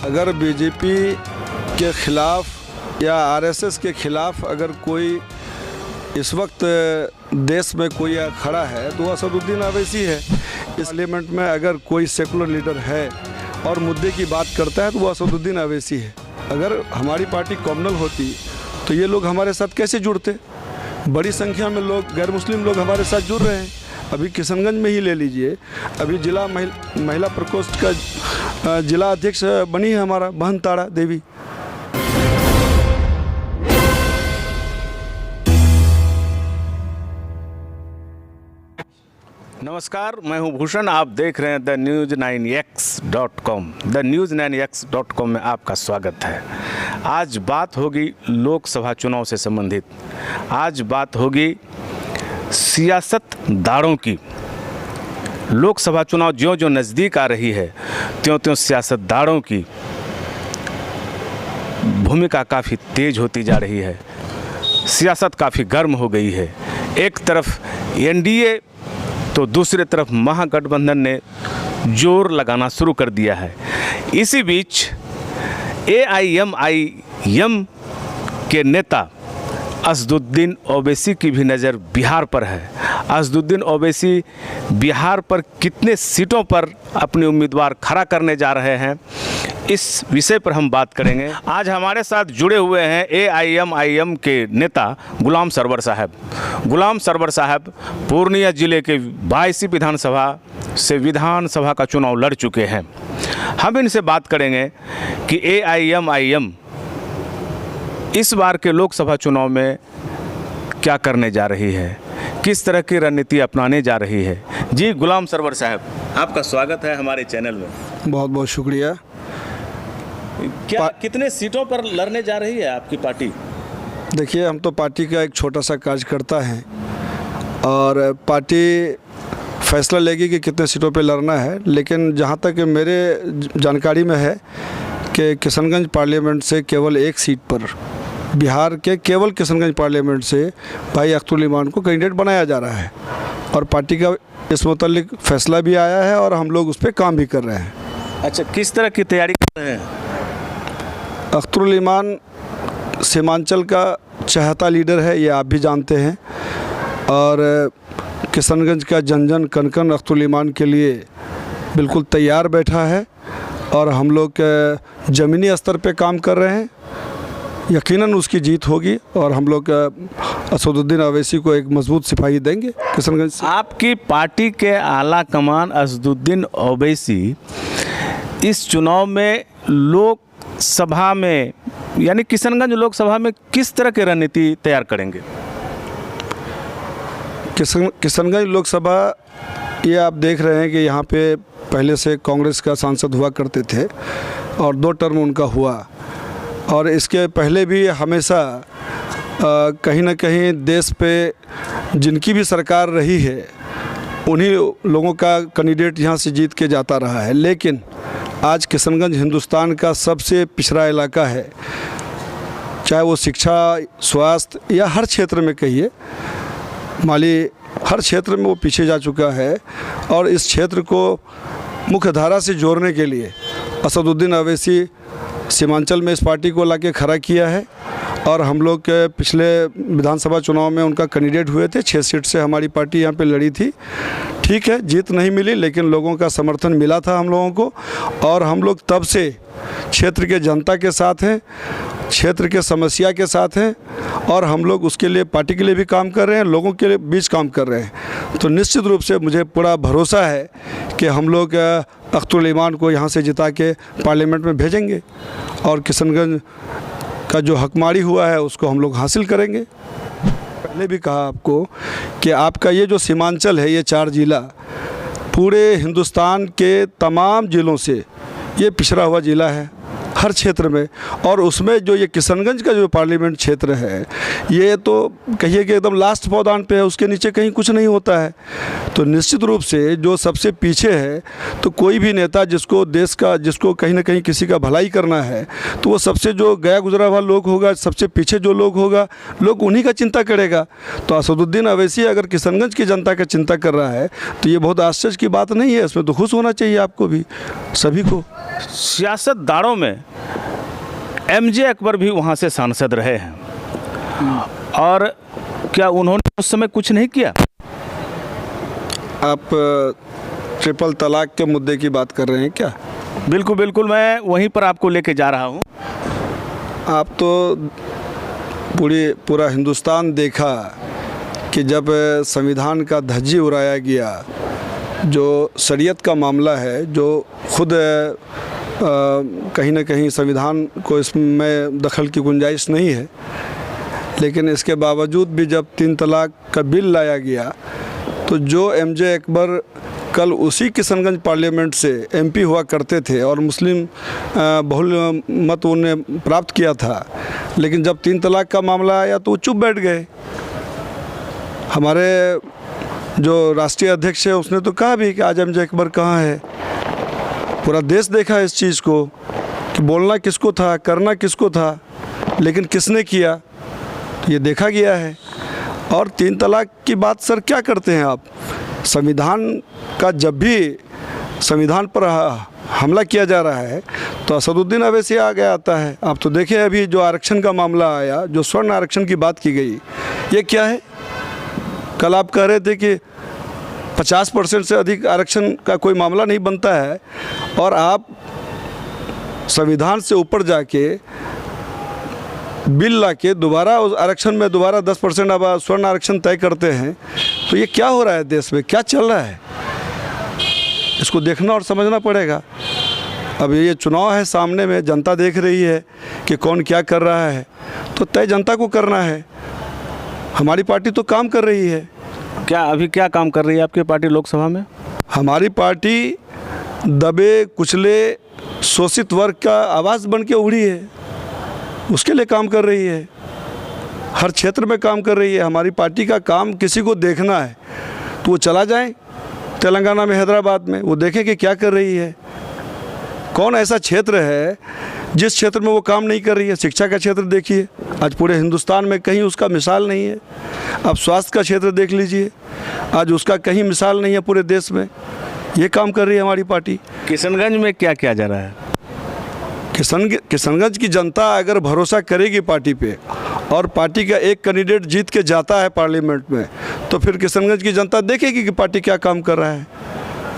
अगर बीजेपी के ख़िलाफ़ या आरएसएस के ख़िलाफ़ अगर कोई इस वक्त देश में कोई खड़ा है तो असदुद्दीन अवैसी है। इस पार्लियामेंट में अगर कोई सेकुलर लीडर है और मुद्दे की बात करता है तो वो असदुद्दीन अवैसी है। अगर हमारी पार्टी कॉमनल होती तो ये लोग हमारे साथ कैसे जुड़ते? बड़ी संख्या में लोग, गैर मुस्लिम लोग हमारे साथ जुड़ रहे हैं। अभी किशनगंज में ही ले लीजिए, अभी जिला महिला प्रकोष्ठ का जिला अध्यक्ष बनी है हमारा बहन तारा देवी। नमस्कार, मैं हूं भूषण। आप देख रहे हैं thenews9x.com। thenews9x.com में आपका स्वागत है। आज बात होगी लोकसभा चुनाव से संबंधित। आज बात होगी सियासतदानों की। लोकसभा चुनाव ज्यों-ज्यों नज़दीक आ रही है त्यों-त्यों सियासतदानों की भूमिका काफ़ी तेज होती जा रही है। सियासत काफ़ी गर्म हो गई है। एक तरफ एनडीए तो दूसरी तरफ महागठबंधन ने जोर लगाना शुरू कर दिया है। इसी बीच एआईएमआईएम के नेता असदुद्दीन ओवैसी की भी नज़र बिहार पर है। असदुद्दीन ओवैसी बिहार पर कितने सीटों पर अपने उम्मीदवार खड़ा करने जा रहे हैं, इस विषय पर हम बात करेंगे। आज हमारे साथ जुड़े हुए हैं एआईएमआईएम के नेता गुलाम सरवर साहब। गुलाम सरवर साहब पूर्णिया जिले के 22 विधानसभा से विधानसभा का चुनाव लड़ चुके हैं। हम इनसे बात करेंगे कि एआईएमआईएम इस बार के लोकसभा चुनाव में क्या करने जा रही है, किस तरह की रणनीति अपनाने जा रही है। जी गुलाम सरवर साहब, आपका स्वागत है हमारे चैनल में। बहुत बहुत शुक्रिया। कितने सीटों पर लड़ने जा रही है आपकी पार्टी? देखिए, हम तो पार्टी का एक छोटा सा कार्यकर्ता हैं और पार्टी फैसला लेगी कि कितने सीटों पे लड़ना है। लेकिन जहाँ तक मेरे जानकारी में है कि किशनगंज पार्लियामेंट से केवल एक सीट पर, बिहार के केवल किशनगंज पार्लियामेंट से भाई अख्तरुल ईमान को कैंडिडेट बनाया जा रहा है और पार्टी का इस मुतालिक फैसला भी आया है और हम लोग उस पर काम भी कर रहे हैं। अच्छा, किस तरह की तैयारी कर रहे हैं? अख्तरुल ईमान सीमांचल का चहेता लीडर है, ये आप भी जानते हैं, और किशनगंज का जन जन कन कन अख्तरुल ईमान के लिए बिल्कुल तैयार बैठा है और हम लोग ज़मीनी स्तर पे काम कर रहे हैं। यकीनन उसकी जीत होगी और हम लोग असदुद्दीन अवैसी को एक मजबूत सिपाही देंगे किशनगंज से। आपकी पार्टी के आला कमान असदुद्दीन ओवैसी इस चुनाव में लोकसभा में यानी किशनगंज लोकसभा में किस तरह की रणनीति तैयार करेंगे? किशनगंज लोकसभा, ये आप देख रहे हैं कि यहाँ पे पहले से कांग्रेस का सांसद हुआ करते थे और 2 टर्म उनका हुआ, और इसके पहले भी हमेशा कहीं ना कहीं देश पे जिनकी भी सरकार रही है उन्हीं लोगों का कैंडिडेट यहाँ से जीत के जाता रहा है। लेकिन आज किशनगंज हिंदुस्तान का सबसे पिछड़ा इलाका है, चाहे वो शिक्षा, स्वास्थ्य या हर क्षेत्र में कहिए, माली हर क्षेत्र में वो पीछे जा चुका है। और इस क्षेत्र को मुख्य धारा से जोड़ने के लिए असदुद्दीन अवैसी सीमांचल में इस पार्टी को लाके खड़ा किया है और हम लोग के पिछले विधानसभा चुनाव में उनका कैंडिडेट हुए थे। 6 सीट से हमारी पार्टी यहाँ पे लड़ी थी। ठीक है, जीत नहीं मिली लेकिन लोगों का समर्थन मिला था हम लोगों को, और हम लोग तब से क्षेत्र के जनता के साथ हैं, क्षेत्र के समस्या के साथ हैं और हम लोग उसके लिए, पार्टी के लिए भी काम कर रहे हैं, लोगों के लिए बीच काम कर रहे हैं। तो निश्चित रूप से मुझे पूरा भरोसा है कि हम लोग अख्तरुल ईमान को यहाँ से जिता के पार्लियामेंट में भेजेंगे और किशनगंज का जो हकमारी हुआ है उसको हम लोग हासिल करेंगे। पहले भी कहा आपको कि आपका ये जो सीमांचल है, ये 4 ज़िला पूरे हिंदुस्तान के तमाम ज़िलों से ये पिछड़ा हुआ ज़िला है हर क्षेत्र में। और उसमें जो ये किशनगंज का जो पार्लियामेंट क्षेत्र है, ये तो कहिए कि एकदम लास्ट पावदान पे है, उसके नीचे कहीं कुछ नहीं होता है। तो निश्चित रूप से जो सबसे पीछे है, तो कोई भी नेता जिसको देश का, जिसको कहीं ना कहीं किसी का भलाई करना है, तो वो सबसे जो गया गुजरा हुआ लोग होगा, सबसे पीछे जो लोग होगा, लोग उन्हीं का चिंता करेगा। तो असदुद्दीन अवैसी अगर किशनगंज की जनता का चिंता कर रहा है तो ये बहुत आश्चर्य की बात नहीं है, इसमें तो खुश होना चाहिए आपको भी, सभी को। सियासतदानों में एमजे अकबर भी वहाँ से सांसद रहे हैं, और क्या उन्होंने उस समय कुछ नहीं किया? आप ट्रिपल तलाक के मुद्दे की बात कर रहे हैं क्या? बिल्कुल बिल्कुल, मैं वहीं पर आपको लेके जा रहा हूँ। आप तो पूरा हिंदुस्तान देखा कि जब संविधान का धज्जी उड़ाया गया, जो शरीयत का मामला है, जो खुद कहीं ना कहीं संविधान को इसमें दखल की गुंजाइश नहीं है, लेकिन इसके बावजूद भी जब 3 तलाक का बिल लाया गया, तो जो एमजे अकबर कल उसी किशनगंज पार्लियामेंट से एमपी हुआ करते थे और मुस्लिम बहुल मत उन्हें प्राप्त किया था, लेकिन जब 3 तलाक का मामला आया तो वो चुप बैठ गए। हमारे जो राष्ट्रीय अध्यक्ष है उसने तो कहा भी कि आज एमजे अकबर कहाँ है। पूरा देश देखा इस चीज़ को कि बोलना किसको था, करना किसको था, लेकिन किसने किया, तो ये देखा गया है। और 3 तलाक की बात सर क्या करते हैं आप? संविधान का जब भी संविधान पर हमला किया जा रहा है तो असदुद्दीन अवैसी आगे आता है। आप तो देखें अभी जो आरक्षण का मामला आया, जो स्वर्ण आरक्षण की बात की गई, ये क्या है? कल आप कह रहे थे कि 50% से अधिक आरक्षण का कोई मामला नहीं बनता है, और आप संविधान से ऊपर जाके बिल ला के दोबारा उस आरक्षण में दोबारा 10% अब स्वर्ण आरक्षण तय करते हैं। तो ये क्या हो रहा है देश में, क्या चल रहा है? इसको देखना और समझना पड़ेगा। अब ये चुनाव है सामने में, जनता देख रही है कि कौन क्या कर रहा है, तो तय जनता को करना है। हमारी पार्टी तो काम कर रही है। अभी क्या काम कर रही है आपकी पार्टी लोकसभा में? हमारी पार्टी दबे कुचले शोषित वर्ग का आवाज़ बन के उभरी है, उसके लिए काम कर रही है। हर क्षेत्र में काम कर रही है। हमारी पार्टी का काम किसी को देखना है तो वो चला जाए तेलंगाना में, हैदराबाद में, वो देखें कि क्या कर रही है। कौन ऐसा क्षेत्र है जिस क्षेत्र में वो काम नहीं कर रही है? शिक्षा का क्षेत्र देखिए, आज पूरे हिंदुस्तान में कहीं उसका मिसाल नहीं है। अब स्वास्थ्य का क्षेत्र देख लीजिए, आज उसका कहीं मिसाल नहीं है पूरे देश में। ये काम कर रही है हमारी पार्टी। किशनगंज में क्या किया जा रहा है? किशनगंज की जनता अगर भरोसा करेगी पार्टी पे, और पार्टी का एक कैंडिडेट जीत के जाता है पार्लियामेंट में, तो फिर किशनगंज की जनता देखेगी कि पार्टी क्या काम कर रहा है।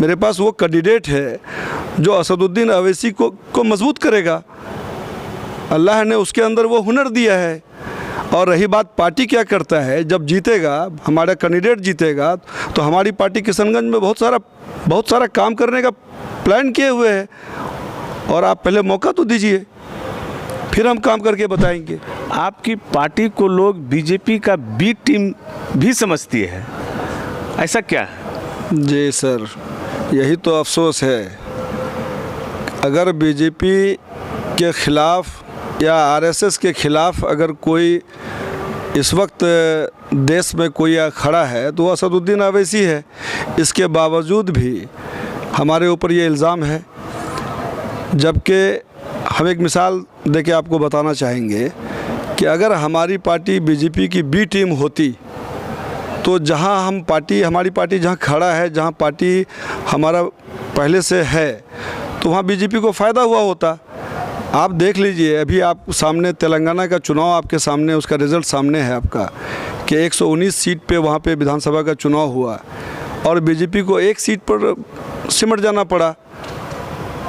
मेरे पास वो कैंडिडेट है जो असदुद्दीन अवैसी को मजबूत करेगा। अल्लाह ने उसके अंदर वो हुनर दिया है। और रही बात पार्टी क्या करता है, जब जीतेगा, हमारा कैंडिडेट जीतेगा, तो हमारी पार्टी किशनगंज में बहुत सारा काम करने का प्लान किए हुए है। और आप पहले मौका तो दीजिए, फिर हम काम करके बताएंगे। आपकी पार्टी को लोग बीजेपी का बी टीम भी समझती है, ऐसा क्या है? जी सर, यही तो अफसोस है। अगर बीजेपी के ख़िलाफ़ या आरएसएस के ख़िलाफ़ अगर कोई इस वक्त देश में कोई खड़ा है तो वो असदुद्दीन अवैसी है। इसके बावजूद भी हमारे ऊपर ये इल्ज़ाम है, जबकि हम एक मिसाल देके आपको बताना चाहेंगे कि अगर हमारी पार्टी बीजेपी की बी टीम होती तो हमारी पार्टी जहाँ खड़ा है, जहाँ पार्टी हमारा पहले से है, तो वहाँ बीजेपी को फ़ायदा हुआ होता। आप देख लीजिए, अभी आप सामने तेलंगाना का चुनाव आपके सामने, उसका रिज़ल्ट सामने है आपका, कि 119 सीट पे वहाँ पे विधानसभा का चुनाव हुआ और बीजेपी को 1 सीट पर सिमट जाना पड़ा।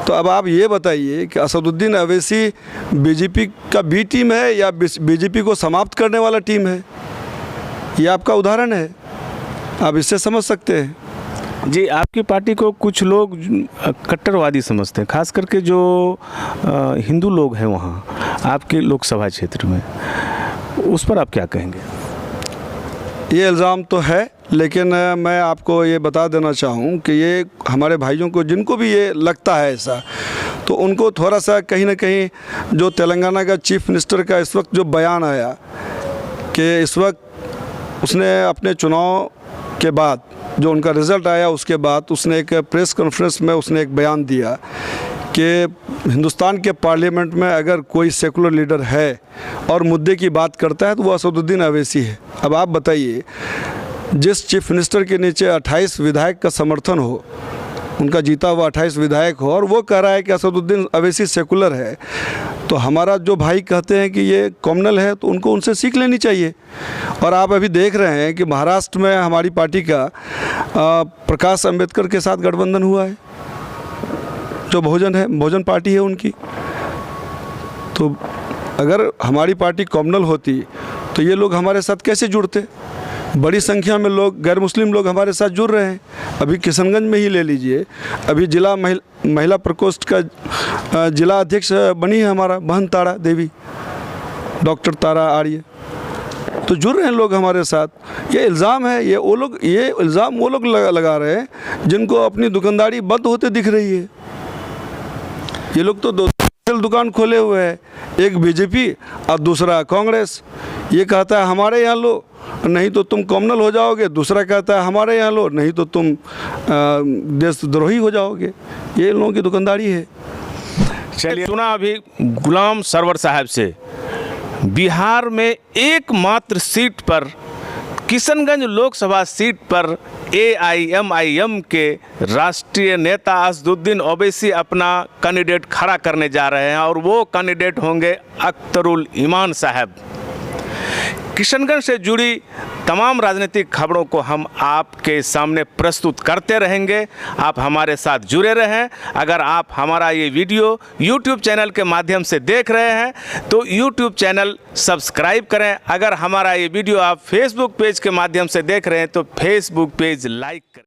तो अब आप ये बताइए कि असदुद्दीन अवैसी बीजेपी का बी टीम है या बीजेपी को समाप्त करने वाला टीम है? ये आपका उदाहरण है, आप इससे समझ सकते हैं। जी, आपकी पार्टी को कुछ लोग कट्टरवादी समझते हैं, खास करके जो हिंदू लोग हैं वहाँ आपके लोकसभा क्षेत्र में, उस पर आप क्या कहेंगे? ये इल्ज़ाम तो है, लेकिन मैं आपको ये बता देना चाहूँ कि ये हमारे भाइयों को जिनको भी ये लगता है ऐसा, तो उनको थोड़ा सा कहीं ना कहीं जो तेलंगाना का चीफ मिनिस्टर का इस वक्त जो बयान आया कि इस वक्त उसने अपने चुनाव के बाद जो उनका रिज़ल्ट आया उसके बाद उसने एक प्रेस कॉन्फ्रेंस में उसने एक बयान दिया कि हिंदुस्तान के पार्लियामेंट में अगर कोई सेकुलर लीडर है और मुद्दे की बात करता है तो वो असदुद्दीन अवैसी है। अब आप बताइए, जिस चीफ मिनिस्टर के नीचे 28 विधायक का समर्थन हो, उनका जीता हुआ 28 विधायक हो, और वो कह रहा है कि असदुद्दीन अवैसी सेकुलर है, तो हमारा जो भाई कहते हैं कि ये कॉम्युनल है, तो उनको उनसे सीख लेनी चाहिए। और आप अभी देख रहे हैं कि महाराष्ट्र में हमारी पार्टी का प्रकाश अंबेडकर के साथ गठबंधन हुआ है, जो बहुजन पार्टी है उनकी। तो अगर हमारी पार्टी कॉम्युनल होती तो ये लोग हमारे साथ कैसे जुड़ते? बड़ी संख्या में लोग, गैर मुस्लिम लोग हमारे साथ जुड़ रहे हैं। अभी किशनगंज में ही ले लीजिए, अभी जिला महिला प्रकोष्ठ का जिला अध्यक्ष बनी है हमारा बहन तारा देवी, डॉक्टर तारा आर्य, तो जुड़ रहे हैं लोग हमारे साथ। ये इल्ज़ाम है, ये इल्ज़ाम वो लोग लगा रहे हैं जिनको अपनी दुकानदारी बंद होते दिख रही है। ये लोग तो दो दुकान खोले हुए हैं, एक बीजेपी और दूसरा कांग्रेस। ये कहता है हमारे यहाँ लो, नहीं तो तुम कॉम्युनल हो जाओगे, दूसरा कहता है हमारे यहाँ लो, नहीं तो तुम देशद्रोही हो जाओगे। ये लोगों की दुकानदारी है। चलिए, सुना अभी गुलाम सरवर साहब से, बिहार में एकमात्र सीट पर, किशनगंज लोकसभा सीट पर AIMIM के राष्ट्रीय नेता असदुद्दीन ओवैसी अपना कैंडिडेट खड़ा करने जा रहे हैं, और वो कैंडिडेट होंगे अख्तरुल ईमान साहब। किशनगंज से जुड़ी तमाम राजनीतिक खबरों को हम आपके सामने प्रस्तुत करते रहेंगे। आप हमारे साथ जुड़े रहें। अगर आप हमारा ये वीडियो YouTube चैनल के माध्यम से देख रहे हैं तो YouTube चैनल सब्सक्राइब करें। अगर हमारा ये वीडियो आप Facebook पेज के माध्यम से देख रहे हैं तो Facebook पेज लाइक करें।